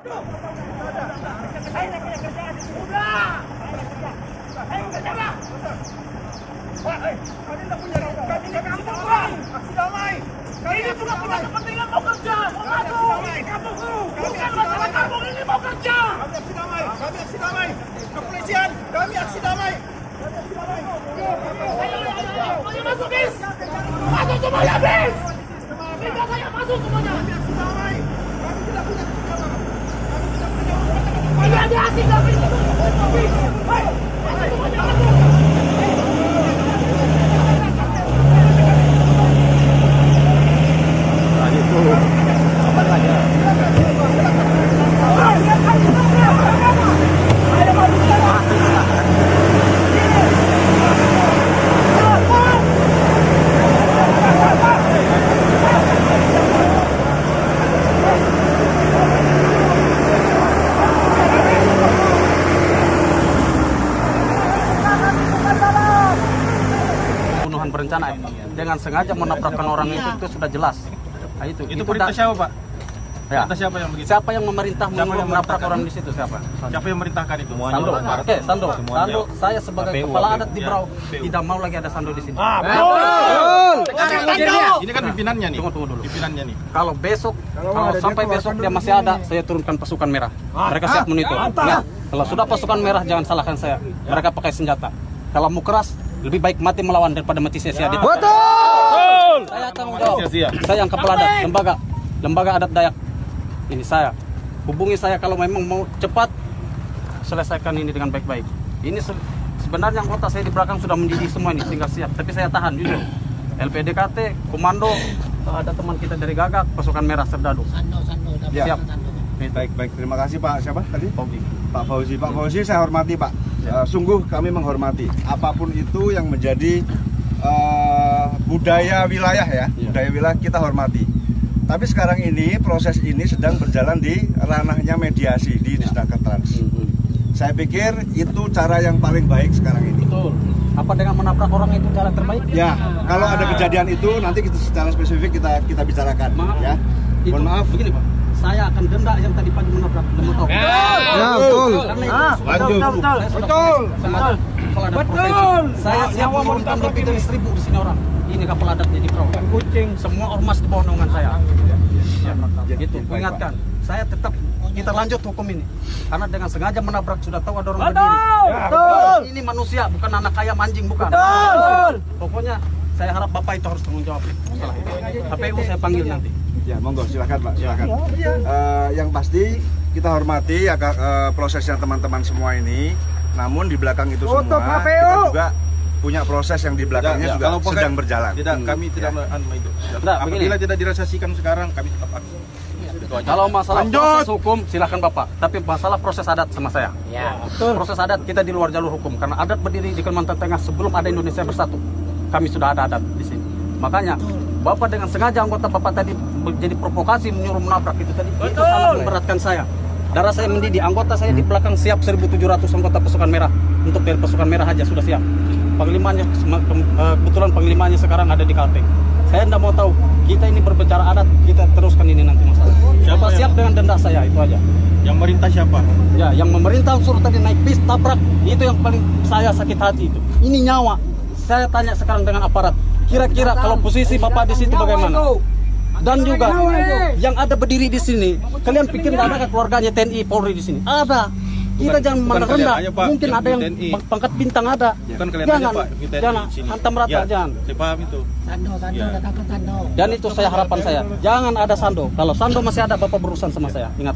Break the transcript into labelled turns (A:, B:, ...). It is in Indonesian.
A: Ini bukan punya kepentingan mau kerja, mau masuk. Bukan masalah kampung ini mau kerja. Kami aksi damai. Kepolisian, kami aksi damai. Ayo masuk bis. Masuk semuanya bis. Tinggal saya masuk semuanya. Kami aksi damai. Kami tidak punya kepentingan. Ini ada aksi damai. Ayo, semuanya masuk.
B: Pembunuhan berencana dengan sengaja menabrakkan orang itu sudah jelas. Nah, itu
C: perintah siapa, Pak?
B: Ya.
C: Perintah siapa yang begitu?
B: Siapa yang memerintah menabrak orang di situ siapa?
C: Siapa yang memerintahkan itu?
B: Sando. Oke, Sando. Sando, saya sebagai kepala adat di Berau tidak mau lagi ada Sando di sini.
C: Ini kan pimpinannya nih.
B: Tunggu dulu.
C: Pimpinannya nih.
B: Kalau sampai besok dia masih ada, saya turunkan pasukan merah. Mereka siap monitor. Nah, kalau sudah pasukan merah jangan salahkan saya. Mereka pakai senjata. Kalau mau keras, lebih baik mati melawan daripada mati sia-sia. Betul. Saya tanggung jawab. Saya yang kepala adat lembaga adat Dayak. Ini saya. Hubungi saya kalau memang mau cepat selesaikan ini dengan baik-baik. Ini sebenarnya anggota saya di belakang sudah mendidih semua ini, tinggal siap. Tapi saya tahan jujur. LPDKT, komando, ada teman kita dari Gagak, pasukan merah Serdadu. Siap.
D: Baik. Terima kasih Pak. Siapa tadi? Pak Fauzi. Pak Fauzi saya hormati Pak. Sungguh kami menghormati apapun itu yang menjadi budaya wilayah ya. Budaya wilayah kita hormati. Tapi sekarang ini proses ini sedang berjalan di ranahnya mediasi di Disnaker Trans. Saya pikir itu cara yang paling baik sekarang ini.
B: Betul. Apa dengan menabrak orang itu cara terbaik?
D: Ya, kalau ada kejadian itu nanti kita secara spesifik kita bicarakan. Ya. Mohon maaf.
B: Begini Pak, saya akan denda yang tadi pagi menabrak.
D: Ya, betul.
B: Betul. Saya siap menurunkan lebih dari 1000 di sini orang. Ini kapal adat jadi Berau. Kucing, semua ormas di bawah naungan saya. Ya, gitu. Ingatkan, saya tetap kita lanjut hukum ini. Karena dengan sengaja menabrak sudah tahu ada orang berdiri. Betul. Ini manusia, bukan anak kaya anjing, bukan. Betul. Pokoknya saya harap Bapak itu harus tanggung jawab masalah itu. KPU saya panggil nanti.
D: Ya, monggo silakan Pak, silakan. Yang pasti kita hormati prosesnya teman-teman semua ini. Namun di belakang itu semua kita juga punya proses yang di belakangnya juga sedang berjalan.
C: Tidak, kami tidak itu. Apabila tidak direalisasikan sekarang, kami tetap aksi.
B: Kalau masalah proses hukum silahkan Bapak, tapi masalah proses adat sama saya. Ya, betul. Proses adat kita di luar jalur hukum karena adat berdiri di Kalimantan Tengah sebelum ada Indonesia bersatu. Kami sudah ada adat di sini. Makanya Bapak dengan sengaja anggota Bapak tadi menjadi provokasi menyuruh menabrak itu tadi. Betul. Itu sangat memberatkan saya. Darah saya mendidih, anggota saya di belakang siap 1.700 anggota pasukan merah. Untuk dari pasukan merah aja sudah siap. Panglimanya, kebetulan panglimanya sekarang ada di Kalteng. Saya tidak mau tahu, kita ini berbicara adat, kita teruskan ini nanti masalah. Siapa siap dengan denda saya, itu aja.
C: Yang merintah siapa?
B: Ya, yang memerintah suruh tadi naik bis, tabrak, itu yang paling saya sakit hati itu. Ini nyawa. Saya tanya sekarang dengan aparat, kira-kira kalau posisi Bapak di situ bagaimana? Dan juga yang ada berdiri di sini, kalian pikir tidak ada keluarganya TNI Polri di sini? Ada. Kita jangan memandang rendah. Mungkin ada yang pangkat bintang ada.
C: Bukan kalian
B: jangan,
C: aja, Pak.
B: jangan hantam rata, jangan.
C: Saya paham itu.
A: Sando, datang ke Sando.
B: Dan itu saya harapan saya. Jangan ada Sando. Kalau Sando masih ada, Bapak berurusan sama saya. Ingat.